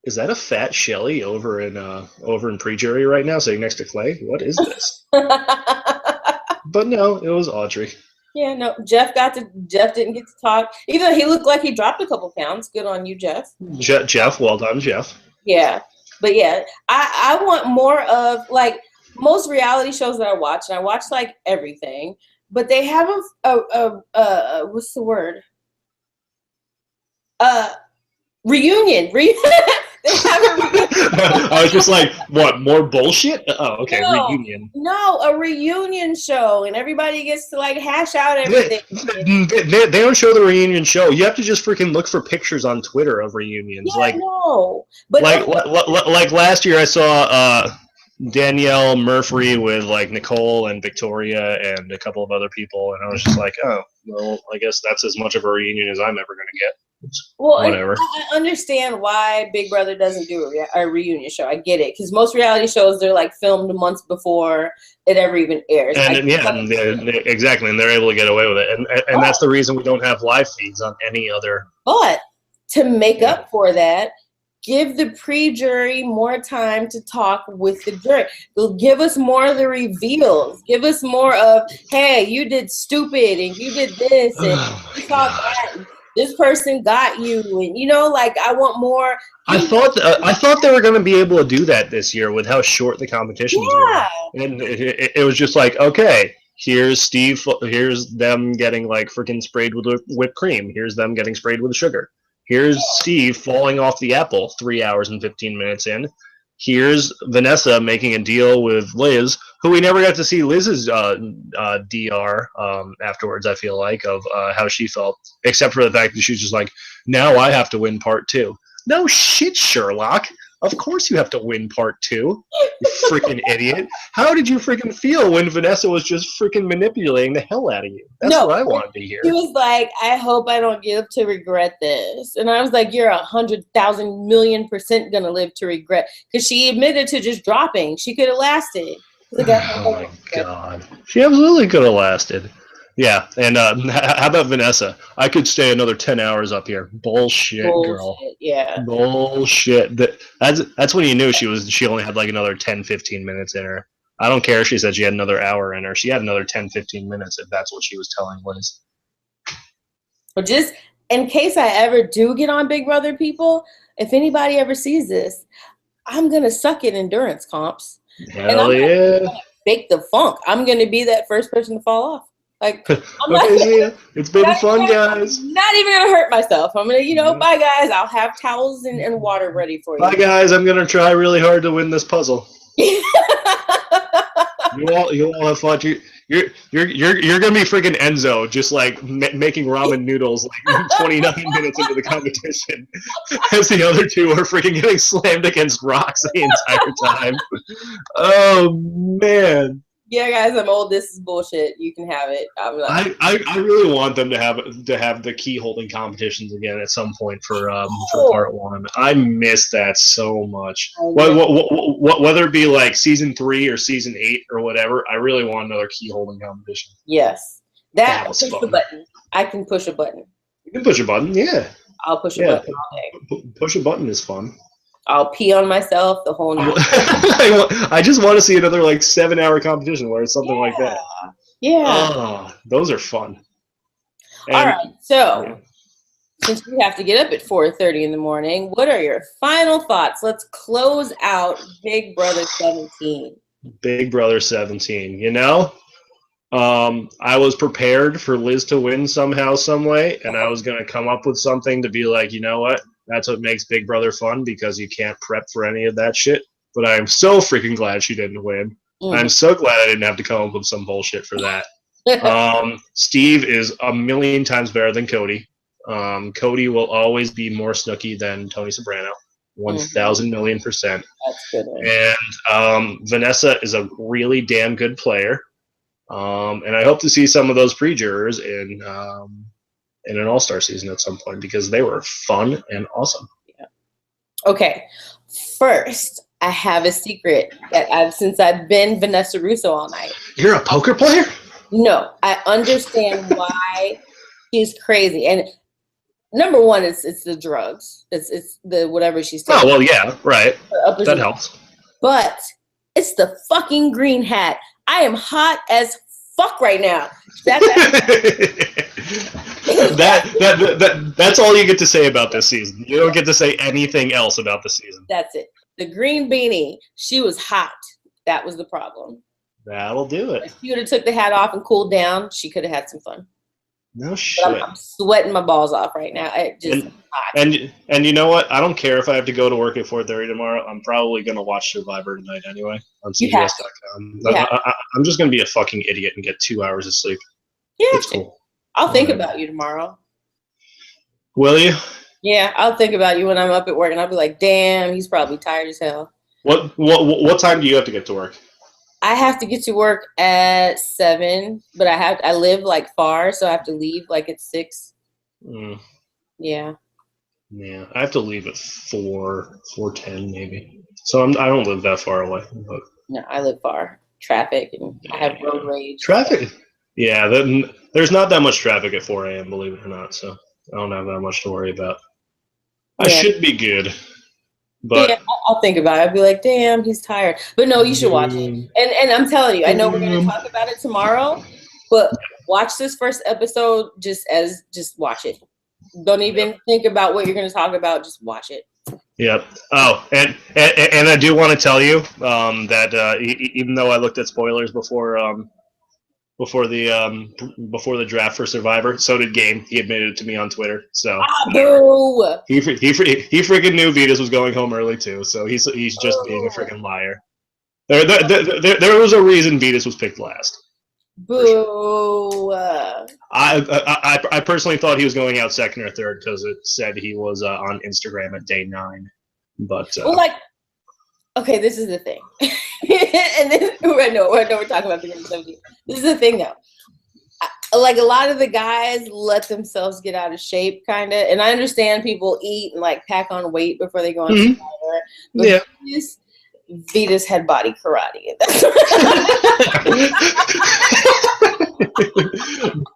A: is that a fat Shelly over in pre-jury right now, sitting next to Clay? What is this? But no, it was Audrey.
B: Yeah, no, Jeff didn't get to talk. Even though he looked like he dropped a couple pounds. Good on you, Jeff.
A: Jeff, well done, Jeff.
B: Yeah. But yeah, I want more of, like, most reality shows that I watch, and I watch like everything, but they have a what's the word? Reunion. They have a reunion.
A: I was just like, what, more bullshit? Oh, okay, reunion.
B: No, a reunion show, and everybody gets to like hash out everything.
A: They don't show the reunion show. You have to just freaking look for pictures on Twitter of reunions.
B: Yeah, but
A: like last year I saw Danielle Murphy with like Nicole and Victoria and a couple of other people, and I was just like, oh, well, I guess that's as much of a reunion as I'm ever going to get.
B: Well,
A: whatever.
B: I understand why Big Brother doesn't do a reunion show. I get it, because most reality shows, they're like filmed months before it ever even airs.
A: Exactly, and they're able to get away with it, and that's the reason we don't have live feeds on any other.
B: But to make up for that, give the pre-jury more time to talk with the jury. They'll give us more of the reveals. Give us more of, hey, you did stupid and you did this and you thought that. This person got you, and like, I want more.
A: I thought they were going to be able to do that this year with how short the competitions were, and it was just like, okay, here's Steve, here's them getting like freaking sprayed with whipped cream, here's them getting sprayed with sugar, here's Steve falling off the apple 3 hours and 15 minutes in. Here's Vanessa making a deal with Liz, who we never got to see Liz's DR afterwards, I feel like, of how she felt, except for the fact that she's just like, now I have to win part 2. No shit, Sherlock. Of course you have to win part 2, you freaking idiot. How did you freaking feel when Vanessa was just freaking manipulating the hell out of you? That's what I wanted to hear.
B: She was like, I hope I don't live to regret this. And I was like, you're 100,000,000,000% going to live to regret. Because she admitted to just dropping. She could have lasted.
A: Oh my God. She absolutely could have lasted. Yeah, and how about Vanessa? I could stay another 10 hours up here. Bullshit, girl.
B: Yeah.
A: Bullshit. That's when you knew she only had like another 10, 15 minutes in her. I don't care if she said she had another hour in her. She had another 10, 15 minutes if that's what she was telling Liz.
B: But just in case I ever do get on Big Brother, people, if anybody ever sees this, I'm going to suck at endurance comps.
A: Hell yeah.
B: Fake the funk. I'm going to be that first person to fall off. Like, I'm
A: it's been fun, guys.
B: Not even gonna hurt myself. I'm gonna, bye guys. I'll have towels and water ready for you.
A: Bye guys. I'm gonna try really hard to win this puzzle. You all have fun. You're gonna be freaking Enzo, just like making ramen noodles like 29 minutes into the competition, as the other two are freaking getting slammed against rocks the entire time. Oh man.
B: Yeah, guys, I'm old. This is bullshit. You can have it.
A: I really want them to have the key holding competitions again at some point for part 1. I miss that so much. Whether it be like season 3 or season 8 or whatever, I really want another key holding competition.
B: Yes, that push the button. I can push a button.
A: You can push a button, yeah.
B: I'll push a button all day.
A: Push a button is fun.
B: I'll pee on myself the whole night.
A: I just want to see another like 7-hour competition where it's something like that.
B: Yeah.
A: Oh, those are fun.
B: All right. So since we have to get up at 4:30 in the morning, what are your final thoughts? Let's close out Big Brother 17.
A: Big Brother 17. I was prepared for Liz to win somehow, some way, and I was going to come up with something to be like, you know what? That's what makes Big Brother fun, because you can't prep for any of that shit. But I am so freaking glad she didn't win. I'm so glad I didn't have to come up with some bullshit for that. Steve is a million times better than Cody. Cody will always be more snooky than Tony Soprano. 1,000,000,000%.
B: That's good.
A: And Vanessa is a really damn good player. And I hope to see some of those pre-jurors in an all-star season at some point, because they were fun and awesome.
B: Yeah. Okay. First, I have a secret that since I've been Vanessa Russo all night.
A: You're a poker player?
B: No, I understand why she's crazy. And number one, it's the drugs. It's the whatever she's taking.
A: Oh, well, yeah, right. That helps.
B: But it's the fucking green hat. I am hot as fuck right now.
A: That's all you get to say about this season. You don't get to say anything else about the season.
B: That's it. The green beanie, she was hot. That was the problem.
A: That'll do it.
B: If she would have took the hat off and cooled down, she could have had some fun.
A: No shit.
B: I'm sweating my balls off right now.
A: And you know what? I don't care if I have to go to work at 4:30 tomorrow. I'm probably going to watch Survivor tonight anyway on CBS.com. I'm just going to be a fucking idiot and get 2 hours of sleep.
B: Yeah, it's cool. I'll think about you tomorrow.
A: Will you?
B: Yeah, I'll think about you when I'm up at work, and I'll be like, "Damn, he's probably tired as hell."
A: What time do you have to get to work?
B: I have to get to work at 7, but I live like far, so I have to leave like at 6. Yeah.
A: Yeah, I have to leave at 4:10 maybe. So I don't live that far away. But.
B: No, I live far. Traffic, and I have road rage.
A: Traffic? Yeah, there's not that much traffic at 4 a.m., believe it or not, so I don't have that much to worry about. Yeah. I should be good. But
B: yeah, I'll think about it. I'll be like, damn, he's tired. But no, you should watch it. And I'm telling you, I know we're going to talk about it tomorrow, but watch this first episode just watch it. Don't even think about what you're going to talk about. Just watch it.
A: Yep. Oh, and I do want to tell you that even though I looked at spoilers before the draft for Survivor, so did Game. He admitted it to me on Twitter. So he freaking knew Vetus was going home early too. So he's just being a freaking liar. There was a reason Vetus was picked last.
B: Boo! Sure.
A: I personally thought he was going out second or third because it said he was on Instagram at day 9. But
B: okay, this is the thing. And then I know we're talking about beginning 17. This is the thing though. Like a lot of the guys let themselves get out of shape, kind of. And I understand people eat and like pack on weight before they go on Survivor. But yeah. Vetus had body karate.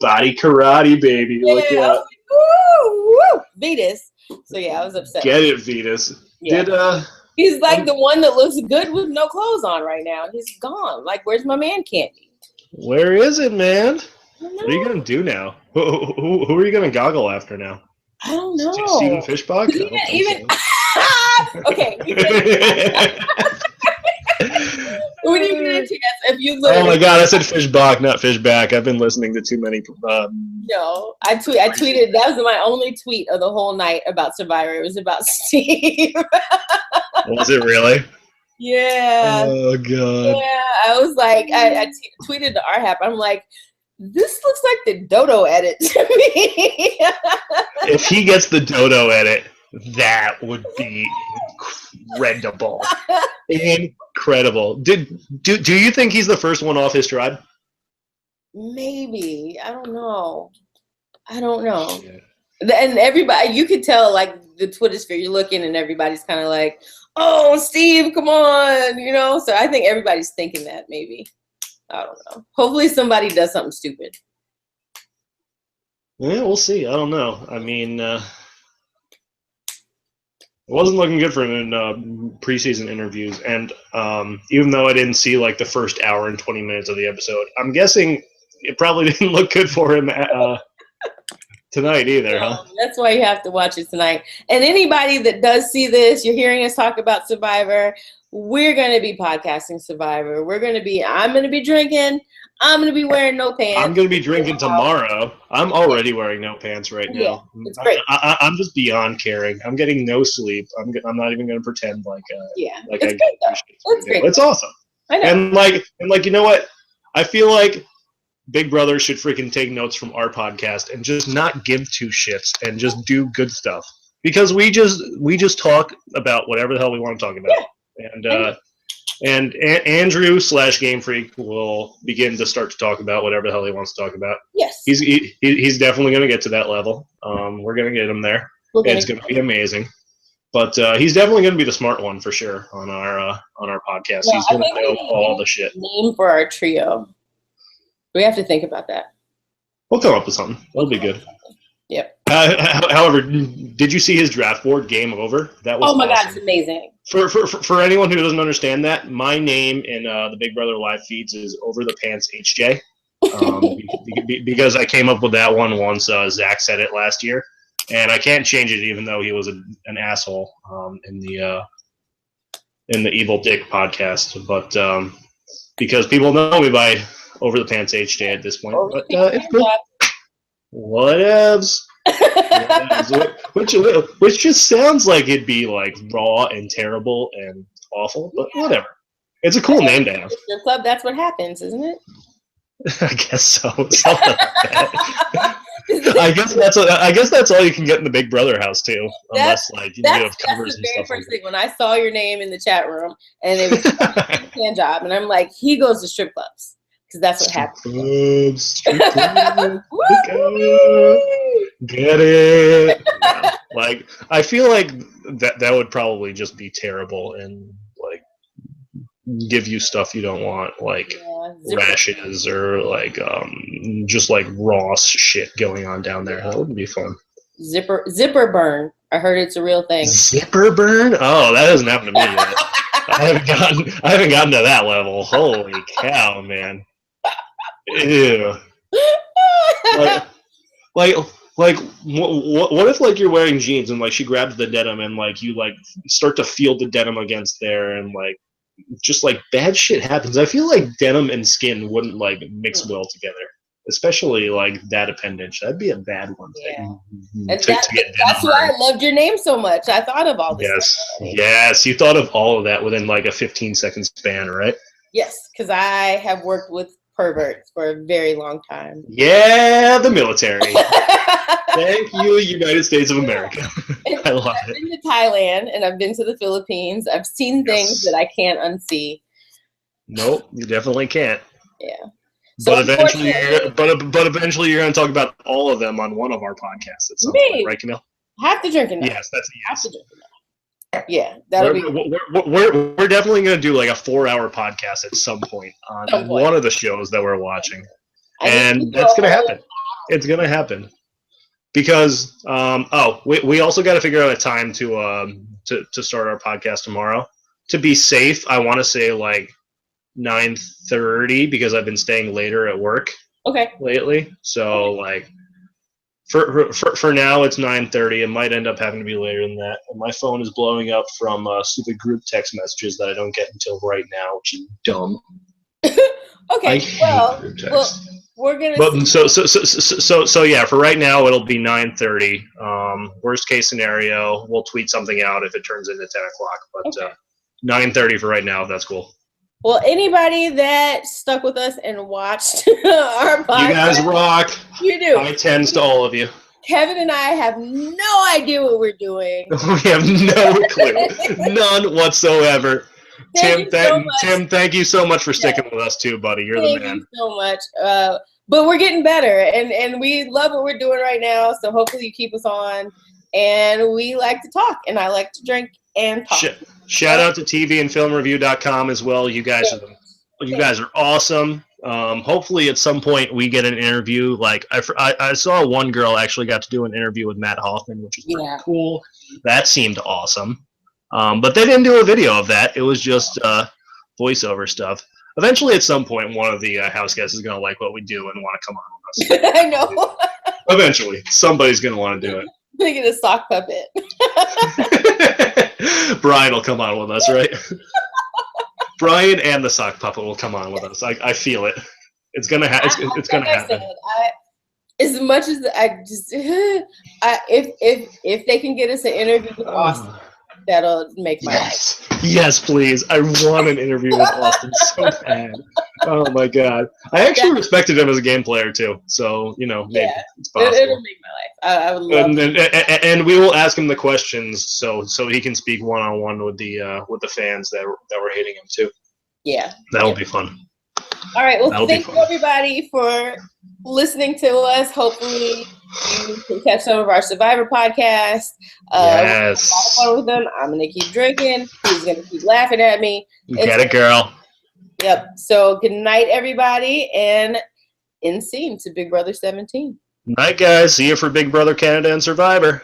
A: Body karate, baby.
B: Yeah,
A: look at
B: woo, Vetus. So yeah, I was upset.
A: Get it, Vetus. Yeah.
B: He's like the one that looks good with no clothes on right now. He's gone. Like, where's my man Candy?
A: Where is it, man? What are you gonna do now? Who are you gonna goggle after now?
B: I don't know.
A: Steven Fishbach?
B: Even okay. We didn't get a chance. If you look.
A: Oh my God! I said Fishbach, not Fishback. I've been listening to too many.
B: No, I tweeted. That was my only tweet of the whole night about Survivor. It was about Steve.
A: Was it really?
B: Yeah.
A: Oh God.
B: Yeah, I was like, I tweeted to RHAP. I'm like, this looks like the Dodo edit to me.
A: If he gets the Dodo edit, that would be incredible. Incredible. Do you think he's the first one off his tribe?
B: Maybe. I don't know. Yeah. And everybody, you could tell, like, the Twitter sphere, you're looking and everybody's kind of like, oh, Steve, come on, you know? So I think everybody's thinking that, maybe. I don't know. Hopefully somebody does something stupid.
A: Yeah, we'll see. I don't know. I mean, it wasn't looking good for him in preseason interviews. And even though I didn't see, like, the first hour and 20 minutes of the episode, I'm guessing it probably didn't look good for him tonight either, huh?
B: That's why you have to watch it tonight. And anybody that does see this, you're hearing us talk about Survivor, we're going to be podcasting Survivor. I'm going to be drinking. I'm going to be wearing no pants.
A: I'm going to be drinking tomorrow. I'm already wearing no pants right now.
B: Yeah, it's great.
A: I'm just beyond caring. I'm getting no sleep. I'm not even going to pretend like
B: it's great though. It's great.
A: It's awesome.
B: I know.
A: And like you know what? I feel like Big Brother should freaking take notes from our podcast and just not give two shits and just do good stuff, because we just talk about whatever the hell we want to talk about. Yeah. And Andrew / Game Freak will begin to start to talk about whatever the hell he wants to talk about.
B: Yes.
A: He's definitely going to get to that level. We're going to get him there. It's going to be amazing. But he's definitely going to be the smart one for sure on our podcast.
B: Yeah,
A: he's going to know all the shit.
B: Name for our trio. We have to think about that.
A: We'll come up with something. That'll be good.
B: Yep.
A: However, did you see his draft board? Game over. That was
B: God,
A: awesome.
B: it's amazing.
A: For anyone who doesn't understand that, my name in the Big Brother live feeds is Over the Pants HJ. Because I came up with that one once Zach said it last year, and I can't change it even though he was an asshole in the Evil Dick podcast. But because people know me by Over the Pants HJ at this point, but it's cool. Whatevs. Which just sounds like it'd be like raw and terrible and awful, but whatever. It's a cool name to have.
B: Your club, that's what happens, isn't it?
A: I guess so. Something like that. I guess that's all you can get in the Big Brother house too, unless like you have covers and stuff.
B: First thing when I saw your name in the chat room and it was a hand job, and I'm like, he goes to strip clubs because that's what happens.
A: Strip clubs. Get it? Yeah. Like I feel like that would probably just be terrible and like give you stuff you don't want, like rashes or like just like raw shit going on down there. That wouldn't be fun.
B: Zipper burn. I heard it's a real thing.
A: Zipper burn? Oh, that hasn't happened to me yet. I haven't gotten to that level. Holy cow, man. Ew. Like what if like you're wearing jeans and like she grabs the denim and like you like start to feel the denim against there and like just like bad shit happens. I feel like denim and skin wouldn't like mix well together, especially like that appendage. That'd be a bad one.
B: Yeah. That's why I loved your name so much. I thought of all this.
A: Yes, you thought of all of that within like a 15-second span, right?
B: Yes, because I have worked with perverts for a very long time.
A: Yeah, the military. Thank you, United States of America. I love it.
B: I've been to Thailand and I've been to the Philippines. I've seen things that I can't unsee.
A: Nope, you definitely can't.
B: Yeah.
A: But eventually, you're going to talk about all of them on one of our podcasts at some point, right, Camille?
B: Have to drink enough.
A: Yes, that's a yes.
B: Have to drink enough. Yeah, that'll be.
A: We're definitely going to do like a 4-hour podcast at some point on one of the shows that we're watching, and that's going to happen. It's going to happen because we also got to figure out a time to start our podcast tomorrow. To be safe, I want to say like 9:30 because I've been staying later at work. Lately, so like. For now, it's 9:30. It might end up having to be later than that. And my phone is blowing up from stupid group text messages that I don't get until right now, which is dumb.
B: Okay, group text. We're gonna.
A: But so yeah. For right now, it'll be 9:30. Worst case scenario, we'll tweet something out if it turns into 10 o'clock. But 9:30 for right now. If that's cool.
B: Well, anybody that stuck with us and watched our podcast,
A: you guys rock.
B: You do.
A: High tens to all of you.
B: Kevin and I have no idea what we're doing.
A: We have no clue. None whatsoever. Tim, thank you so much for sticking with us too, buddy. You're the man.
B: Thank you so much. But we're getting better, and we love what we're doing right now, so hopefully you keep us on. And we like to talk, and I like to drink and talk.
A: Shout out to tvandfilmreview.com as well. You guys are awesome. Hopefully at some point we get an interview. Like I saw one girl actually got to do an interview with Matt Hoffman, which is pretty cool. That seemed awesome. But they didn't do a video of that. It was just voiceover stuff. Eventually at some point one of the house guests is going to like what we do and want to come on with us.
B: I know.
A: Eventually somebody's going to want to do it.
B: I'm going to get a sock puppet.
A: Brian will come on with us, right? Brian and the sock puppet will come on with us. I feel it. It's gonna happen. It's gonna happen.
B: As much as I just, if they can get us an interview with Austin, that'll make my life.
A: Yes, please. I want an interview with Austin so bad. Oh my god. I actually respected him as a game player too. So maybe it's possible.
B: It'll make my life. I would love.
A: And we will ask him the questions so he can speak one-on-one with the fans that were hating him too.
B: Yeah.
A: That'll be fun.
B: All right. Well, thank you everybody for listening to us. Hopefully You can catch some of our Survivor podcast.
A: Yes.
B: We're fun with them. I'm gonna keep drinking. He's gonna keep laughing at me.
A: Get it, girl.
B: Yep. So good night, everybody, and in scene to Big Brother 17.
A: Night, guys. See you for Big Brother Canada and Survivor.